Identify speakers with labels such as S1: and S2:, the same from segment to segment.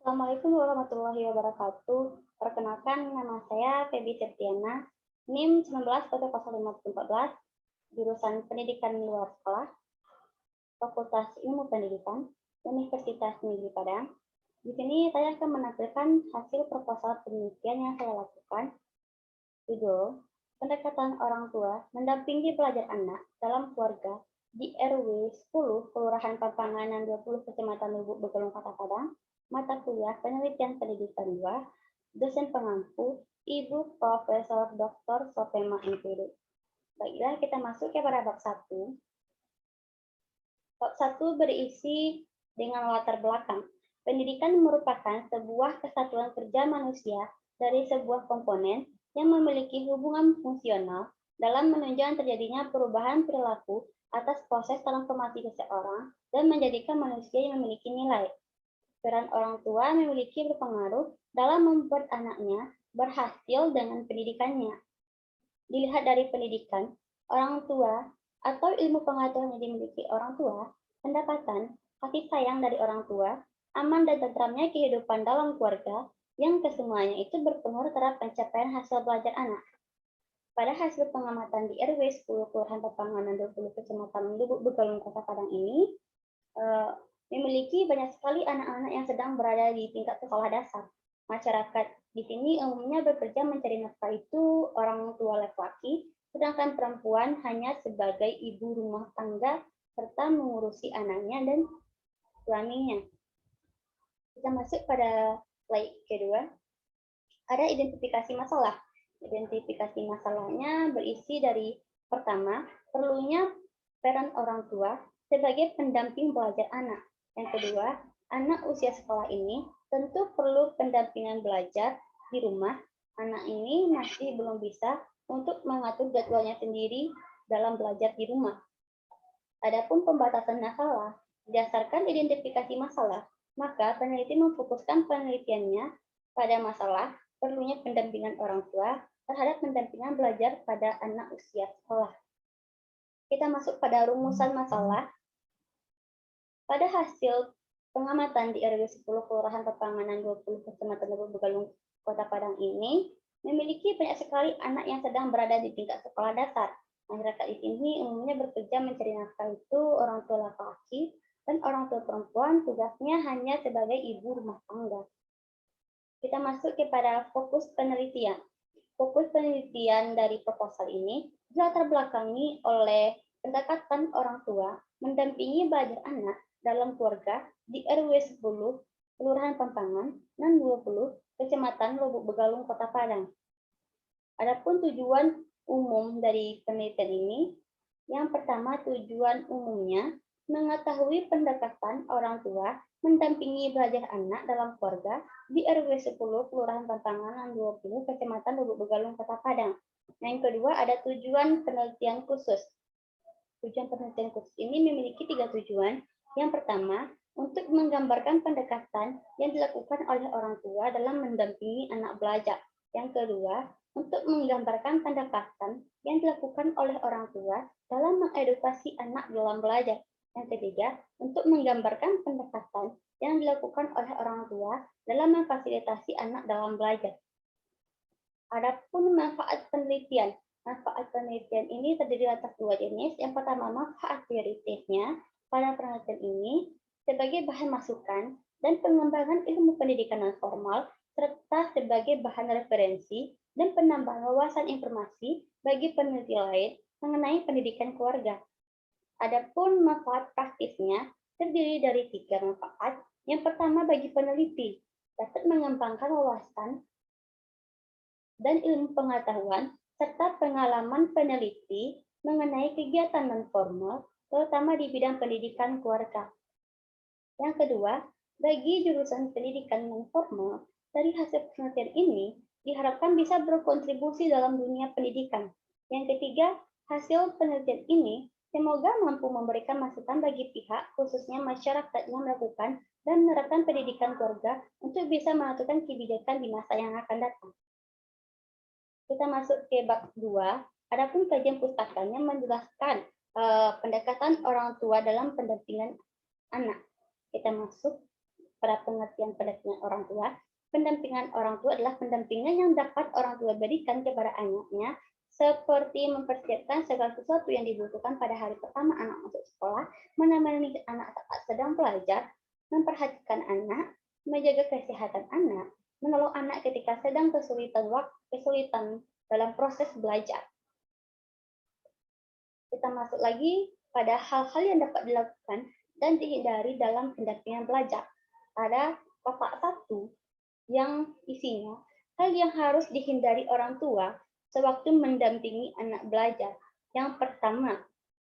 S1: Assalamualaikum warahmatullahi wabarakatuh. Perkenalkan, nama saya Feby Septiana, NIM 19 jurusan Pendidikan Luar Sekolah, Fakultas Ilmu Pendidikan, Universitas Negeri Padang. Di sini saya akan menampilkan hasil proposal penelitian yang saya lakukan. Judul, pendekatan orang tua mendampingi belajar anak dalam keluarga di RW 10 Kelurahan Papanganan 20 Kecamatan Lubuk Begalung Kota Padang, mata kuliah penelitian pendidikan 2, dosen pengampu Ibu Profesor Dr. Sopema MPD. Baiklah, kita masuk kepada bab 1. Bab 1 berisi dengan latar belakang. Pendidikan merupakan sebuah kesatuan kerja manusia dari sebuah komponen yang memiliki hubungan fungsional dalam menunjang terjadinya perubahan perilaku atas proses transformasi seseorang dan menjadikan manusia yang memiliki nilai. Peran orang tua memiliki berpengaruh dalam membuat anaknya berhasil dengan pendidikannya. Dilihat dari pendidikan, orang tua atau ilmu pengetahuan yang dimiliki orang tua, pendapatan, kasih sayang dari orang tua, aman dan tentramnya kehidupan dalam keluarga, yang kesemuanya itu berpengaruh terhadap pencapaian hasil belajar anak. Pada hasil pengamatan di RW 10 Kelurahan Papanganan 20 Kecamatan Lubuk Begalung Kota Padang ini, memiliki banyak sekali anak-anak yang sedang berada di tingkat sekolah dasar. Masyarakat di sini umumnya bekerja mencari nafkah itu orang tua laki-laki, sedangkan perempuan hanya sebagai ibu rumah tangga serta mengurusi anaknya dan suaminya. Kita masuk pada slide kedua. Ada identifikasi masalah. Identifikasi masalahnya berisi dari pertama, perlunya peran orang tua sebagai pendamping belajar anak. Yang kedua, anak usia sekolah ini tentu perlu pendampingan belajar di rumah. Anak ini masih belum bisa untuk mengatur jadwalnya sendiri dalam belajar di rumah. Adapun pembatasan masalah, berdasarkan identifikasi masalah, maka peneliti memfokuskan penelitiannya pada masalah perlunya pendampingan orang tua terhadap pendampingan belajar pada anak usia sekolah. Kita masuk pada rumusan masalah. Pada hasil pengamatan di RW 10 Kelurahan Papanganan 20 Kecamatan Lubuk Begalung Kota Padang ini memiliki banyak sekali anak yang sedang berada di tingkat sekolah dasar. Masyarakat di sini umumnya bekerja mencari nafkah itu orang tua laki-laki dan orang tua perempuan tugasnya hanya sebagai ibu rumah tangga. Kita masuk kepada fokus penelitian. Fokus penelitian dari proposal ini dilatar belakangi oleh pendekatan orang tua mendampingi belajar anak dalam keluarga di RW 10 Kelurahan Pampangan dan 20 Kecamatan Lubuk Begalung Kota Padang. Adapun tujuan umum dari penelitian ini, yang pertama tujuan umumnya mengetahui pendekatan orang tua mendampingi belajar anak dalam keluarga di RW 10 Kelurahan Pampangan dan 20 Kecamatan Lubuk Begalung Kota Padang. Yang kedua ada tujuan penelitian khusus. Tujuan penelitian khusus ini memiliki 3 tujuan. Yang pertama, untuk menggambarkan pendekatan yang dilakukan oleh orang tua dalam mendampingi anak belajar. Yang kedua, untuk menggambarkan pendekatan yang dilakukan oleh orang tua dalam mengedukasi anak dalam belajar. Yang ketiga, untuk menggambarkan pendekatan yang dilakukan oleh orang tua dalam memfasilitasi anak dalam belajar. Adapun manfaat penelitian. Manfaat penelitian ini terdiri atas 2 jenis. Yang pertama, manfaat teoritisnya. Pada penelitian ini, sebagai bahan masukan dan pengembangan ilmu pendidikan non formal, serta sebagai bahan referensi dan penambahan wawasan informasi bagi peneliti lain mengenai pendidikan keluarga. Adapun manfaat praktisnya terdiri dari 3 manfaat. Yang pertama bagi peneliti, dapat mengembangkan wawasan dan ilmu pengetahuan serta pengalaman peneliti mengenai kegiatan non formal, terutama di bidang pendidikan keluarga. Yang kedua, bagi jurusan pendidikan non formal, dari hasil penelitian ini diharapkan bisa berkontribusi dalam dunia pendidikan. Yang ketiga, hasil penelitian ini semoga mampu memberikan masukan bagi pihak, khususnya masyarakat yang melakukan dan menerapkan pendidikan keluarga untuk bisa menentukan kebijakan di masa yang akan datang. Kita masuk ke bab 2. Adapun kajian pustakanya menjelaskan pendekatan orang tua dalam pendampingan anak. Kita masuk pada pengertian-pengertian orang tua, pendampingan orang tua adalah pendampingan yang dapat orang tua berikan kepada anaknya, seperti mempersiapkan segala sesuatu yang dibutuhkan pada hari pertama anak masuk sekolah, menemani anak saat sedang belajar, memperhatikan anak, menjaga kesehatan anak, menolong anak ketika sedang kesulitan dalam proses belajar. Kita masuk lagi pada hal-hal yang dapat dilakukan dan dihindari dalam pendampingan belajar. Ada kotak 1 yang isinya hal yang harus dihindari orang tua sewaktu mendampingi anak belajar. Yang pertama,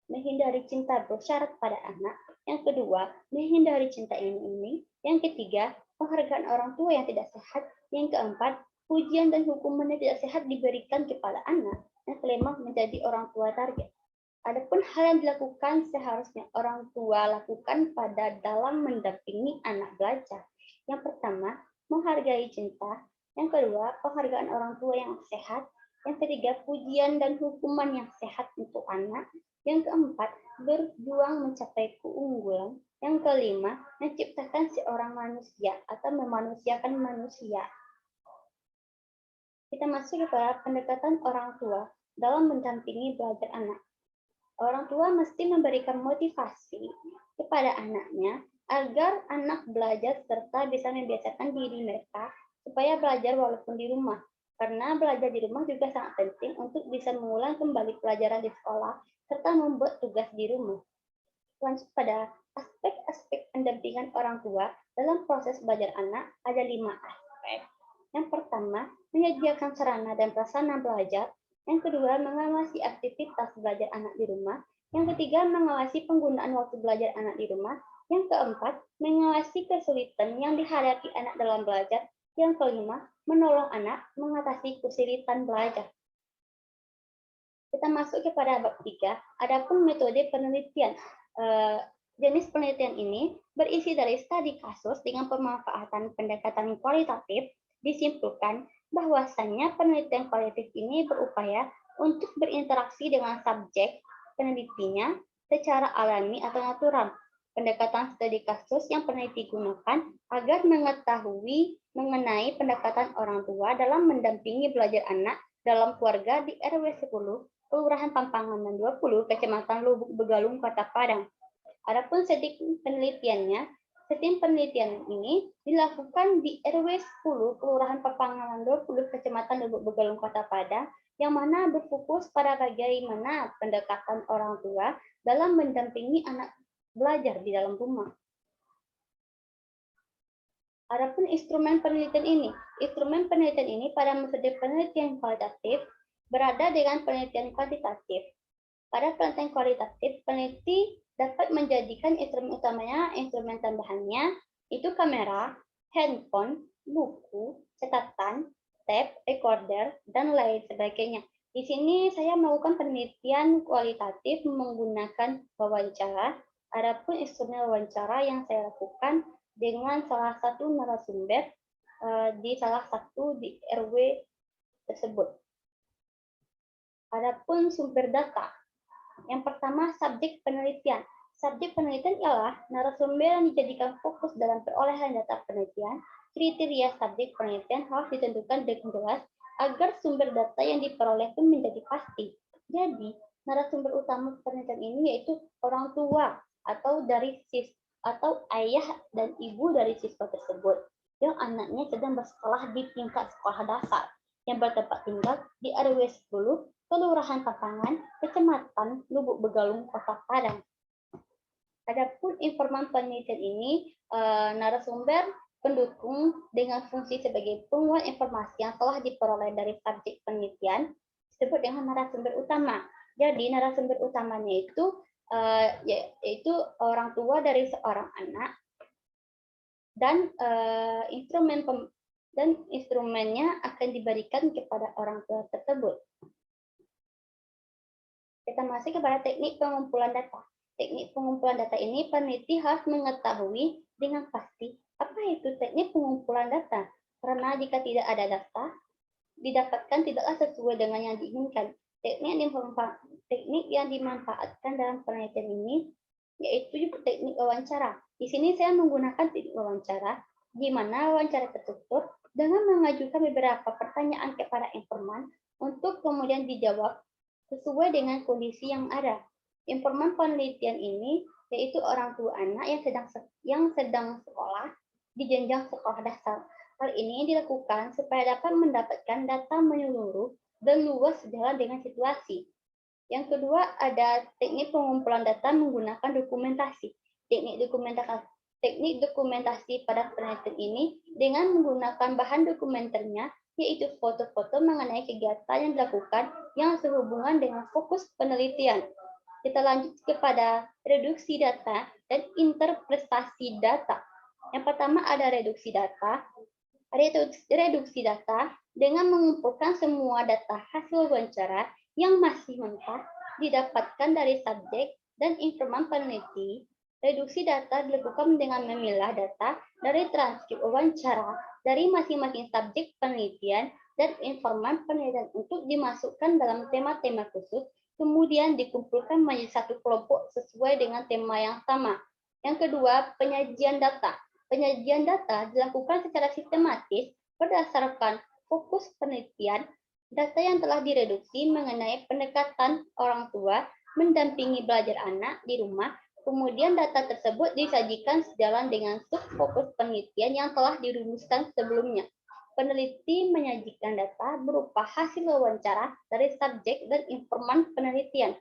S1: menghindari cinta bersyarat pada anak. Yang kedua, menghindari cinta ini. Yang ketiga, penghargaan orang tua yang tidak sehat. Yang keempat, pujian dan hukuman yang tidak sehat diberikan kepada anak. Yang kelima, menjadi orang tua target. Adapun hal yang dilakukan seharusnya orang tua lakukan pada dalam mendampingi anak belajar. Yang pertama, menghargai cinta. Yang kedua, penghargaan orang tua yang sehat. Yang ketiga, pujian dan hukuman yang sehat untuk anak. Yang keempat, berjuang mencapai keunggulan. Yang kelima, menciptakan seorang manusia atau memanusiakan manusia. Kita masuk kepada pendekatan orang tua dalam mendampingi belajar anak. Orang tua mesti memberikan motivasi kepada anaknya agar anak belajar serta bisa membiasakan diri mereka supaya belajar walaupun di rumah. Karena belajar di rumah juga sangat penting untuk bisa mengulang kembali pelajaran di sekolah serta membuat tugas di rumah. Lanjut pada aspek-aspek pendampingan orang tua dalam proses belajar anak ada 5 aspek. Yang pertama, menyediakan sarana dan prasarana belajar. Yang kedua, mengawasi aktivitas belajar anak di rumah. Yang ketiga, mengawasi penggunaan waktu belajar anak di rumah. Yang keempat, mengawasi kesulitan yang dihadapi anak dalam belajar. Yang kelima, menolong anak mengatasi kesulitan belajar. Kita masuk kepada bab 3, adapun metode penelitian. Jenis penelitian ini berisi dari studi kasus dengan pemanfaatan pendekatan kualitatif. Disimpulkan bahwasannya penelitian kualitatif ini berupaya untuk berinteraksi dengan subjek penelitinya secara alami atau natural. Pendekatan studi kasus yang peneliti gunakan agar mengetahui mengenai pendekatan orang tua dalam mendampingi belajar anak dalam keluarga di RW 10, Kelurahan Pampanganan 20, Kecamatan Lubuk Begalung, Kota Padang. Adapun setting penelitiannya, setting penelitian ini dilakukan di RW 10, Kelurahan Pampanganan 20, Kecamatan Lubuk Begalung, Kota Padang, yang mana berfokus pada bagaimana pendekatan orang tua dalam mendampingi anak belajar di dalam rumah. Adapun instrumen penelitian ini pada metode penelitian kualitatif berada dengan penelitian kuantitatif. Pada penelitian kualitatif, peneliti dapat menjadikan instrumen utamanya, instrumen tambahannya, itu kamera, handphone, buku, catatan, tape, recorder, dan lain sebagainya. Di sini saya melakukan penelitian kualitatif menggunakan wawancara. Adapun instrumen wawancara yang saya lakukan dengan salah satu narasumber di salah satu di RW tersebut. Adapun sumber data. Yang pertama, subjek penelitian. Subjek penelitian ialah narasumber yang dijadikan fokus dalam perolehan data penelitian. Kriteria subjek penelitian harus ditentukan dengan jelas agar sumber data yang diperoleh pun menjadi pasti. Jadi, narasumber utama penelitian ini yaitu orang tua atau ayah dan ibu dari siswa tersebut yang anaknya sedang bersekolah di tingkat sekolah dasar yang bertempat tinggal di RW 10, Kelurahan Pampangan, Kecamatan Lubuk Begalung, Kota Padang. Adapun informan penelitian ini narasumber pendukung dengan fungsi sebagai penguat informasi yang telah diperoleh dari subjek penelitian disebut dengan narasumber utama. Jadi narasumber utamanya itu yaitu orang tua dari seorang anak dan instrumennya akan diberikan kepada orang tua tersebut. Kita masuk kepada teknik pengumpulan data. Teknik pengumpulan data ini peneliti harus mengetahui dengan pasti apa itu teknik pengumpulan data. Karena jika tidak ada data, didapatkan tidaklah sesuai dengan yang diinginkan. Teknik yang dimanfaatkan dalam penelitian ini yaitu teknik wawancara. Di sini saya menggunakan teknik wawancara, di mana wawancara tertutup dengan mengajukan beberapa pertanyaan kepada informan untuk kemudian dijawab sesuai dengan kondisi yang ada. Informan penelitian ini yaitu orang tua anak yang sedang sekolah di jenjang sekolah dasar. Hal ini dilakukan supaya dapat mendapatkan data menyeluruh dan luas sejalan dengan situasi. Yang kedua, ada teknik pengumpulan data menggunakan dokumentasi. Teknik dokumentasi pada penelitian ini dengan menggunakan bahan dokumenternya, yaitu foto-foto mengenai kegiatan yang dilakukan yang sehubungan dengan fokus penelitian. Kita lanjut kepada reduksi data dan interpretasi data. Yang pertama ada reduksi data. Reduksi data dengan mengumpulkan semua data hasil wawancara yang masih mentah didapatkan dari subjek dan informan peneliti. Reduksi data dilakukan dengan memilah data dari transkrip wawancara dari masing-masing subjek penelitian dan informan penelitian untuk dimasukkan dalam tema-tema khusus, kemudian dikumpulkan menjadi satu kelompok sesuai dengan tema yang sama. Yang kedua, penyajian data. Penyajian data dilakukan secara sistematis berdasarkan fokus penelitian, data yang telah direduksi mengenai pendekatan orang tua mendampingi belajar anak di rumah, kemudian data tersebut disajikan sejalan dengan subfokus penelitian yang telah dirumuskan sebelumnya. Peneliti menyajikan data berupa hasil wawancara dari subjek dan informan penelitian.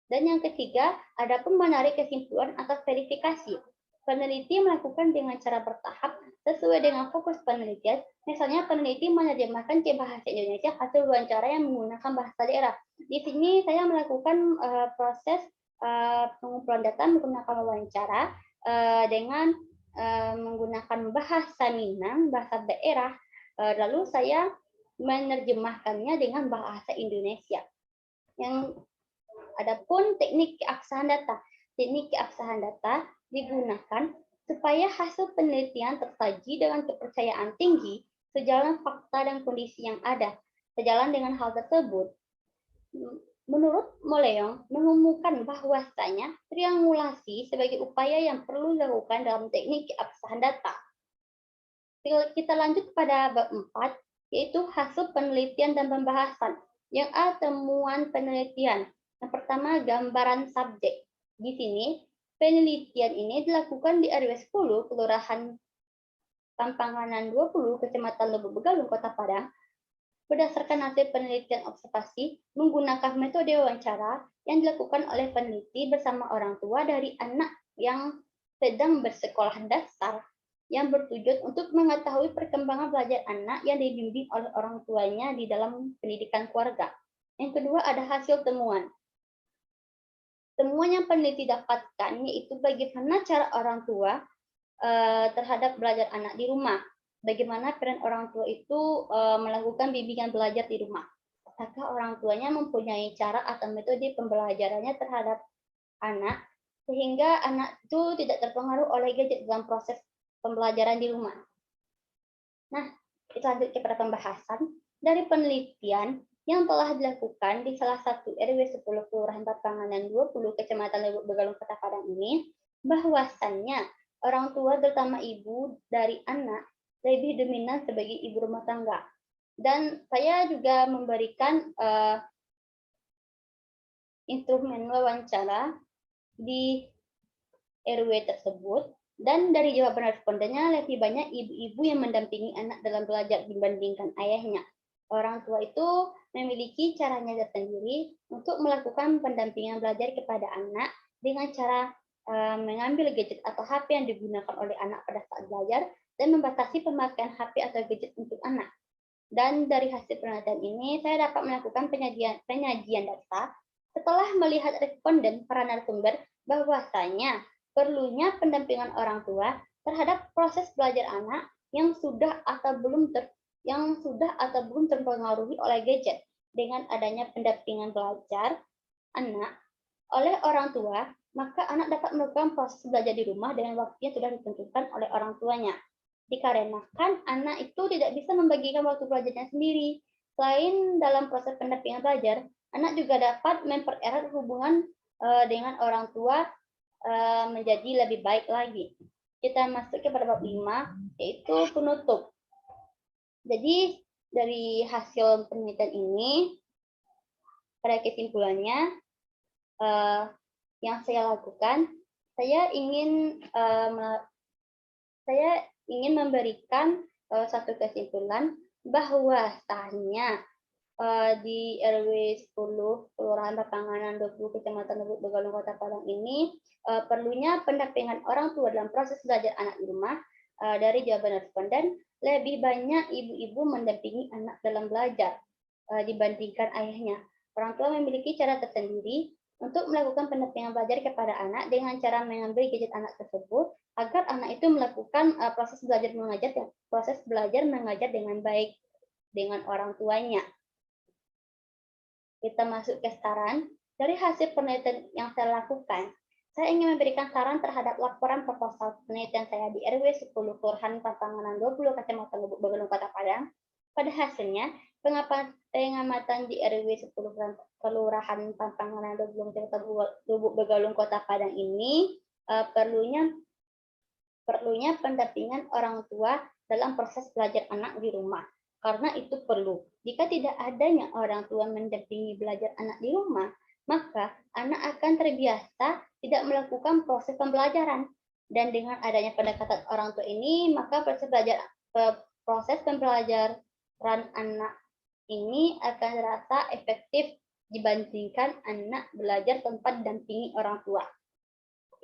S1: Dan yang ketiga, ada pun menarik kesimpulan atau verifikasi. Peneliti melakukan dengan cara bertahap sesuai dengan fokus penelitian. Misalnya peneliti menerjemahkan ke bahasa Indonesia hasil wawancara yang menggunakan bahasa daerah. Di sini saya melakukan proses pengumpulan data menggunakan wawancara dengan menggunakan bahasa Minang, bahasa daerah. Lalu saya menerjemahkannya dengan bahasa Indonesia. Yang adapun teknik keabsahan data. Teknik keabsahan data digunakan supaya hasil penelitian tersaji dengan kepercayaan tinggi sejalan fakta dan kondisi yang ada. Sejalan dengan hal tersebut, menurut Moleong mengumumkan bahwasanya triangulasi sebagai upaya yang perlu dilakukan dalam teknik keabsahan data. Kita lanjut pada bab 4, yaitu hasil penelitian dan pembahasan. Yang A, temuan penelitian. Yang pertama, gambaran subjek. Di sini, penelitian ini dilakukan di RW 10, Kelurahan Pampanganan 20, Kecamatan Lubuk Begalung, Kota Padang. Berdasarkan hasil penelitian observasi, menggunakan metode wawancara yang dilakukan oleh peneliti bersama orang tua dari anak yang sedang bersekolah dasar, yang bertujuan untuk mengetahui perkembangan belajar anak yang dibimbing oleh orang tuanya di dalam pendidikan keluarga. Yang kedua, ada hasil temuan. Temuan yang peneliti dapatkan yaitu bagaimana cara orang tua terhadap belajar anak di rumah. Bagaimana peran orang tua itu melakukan bimbingan belajar di rumah. Apakah orang tuanya mempunyai cara atau metode pembelajarannya terhadap anak sehingga anak itu tidak terpengaruh oleh gadget dalam proses pembelajaran di rumah. Nah, kita lanjut kepada pembahasan. Dari penelitian yang telah dilakukan di salah satu RW 10 Kelurahan Pampanganan 20 Kecamatan Lubuk Begalung Kota Padang ini, bahwasannya orang tua terutama ibu dari anak lebih dominan sebagai ibu rumah tangga. Dan saya juga memberikan instrumen wawancara di RW tersebut, dan dari jawaban respondennya lebih banyak ibu-ibu yang mendampingi anak dalam belajar dibandingkan ayahnya. Orang tua itu memiliki caranya tersendiri untuk melakukan pendampingan belajar kepada anak dengan cara mengambil gadget atau HP yang digunakan oleh anak pada saat belajar dan membatasi pemakaian HP atau gadget untuk anak. Dan dari hasil penelitian ini, saya dapat melakukan penyajian data setelah melihat responden para narasumber bahwasanya perlunya pendampingan orang tua terhadap proses belajar anak yang sudah atau belum terpengaruhi oleh gadget. Dengan adanya pendampingan belajar anak oleh orang tua, maka anak dapat melakukan proses belajar di rumah dengan waktu yang sudah ditentukan oleh orang tuanya. Dikarenakan anak itu tidak bisa membagikan waktu belajarnya sendiri. Selain dalam proses pendampingan belajar, anak juga dapat mempererat hubungan dengan orang tua menjadi lebih baik lagi. Kita masuk kepada bab 5, yaitu penutup. Jadi dari hasil penelitian ini, pada kesimpulannya yang saya lakukan, saya ingin memberikan satu kesimpulan bahwasanya di RW 10 Kelurahan Papanganan 20 Kecamatan Lubuk Begalung Kota Padang ini perlunya pendampingan orang tua dalam proses belajar anak di rumah. Dari jawaban responden, lebih banyak ibu-ibu mendampingi anak dalam belajar dibandingkan ayahnya. Orang tua memiliki cara tersendiri untuk melakukan pendampingan belajar kepada anak dengan cara mengambil gadget anak tersebut agar anak itu melakukan proses belajar mengajar dengan baik dengan orang tuanya. Kita masuk ke saran. Dari hasil penelitian yang saya lakukan, saya ingin memberikan saran terhadap laporan proposal penelitian saya di RW 10 Kelurahan Papanganan 20 Kecamatan Lubuk Begalung Kota Padang. Pada hasilnya, pengamatan di RW 10 Kelurahan Papanganan 20 Kecamatan Lubuk Begalung Kota Padang ini perlunya pendampingan orang tua dalam proses belajar anak di rumah. Karena itu perlu. Jika tidak adanya orang tua mendampingi belajar anak di rumah, maka anak akan terbiasa tidak melakukan proses pembelajaran. Dan dengan adanya pendekatan orang tua ini, maka proses pembelajaran anak ini akan terasa efektif dibandingkan anak belajar tanpa didampingi orang tua.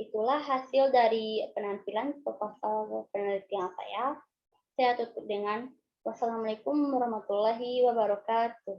S1: Itulah hasil dari penampilan proposal penelitian saya. Saya tutup dengan wassalamualaikum warahmatullahi wabarakatuh.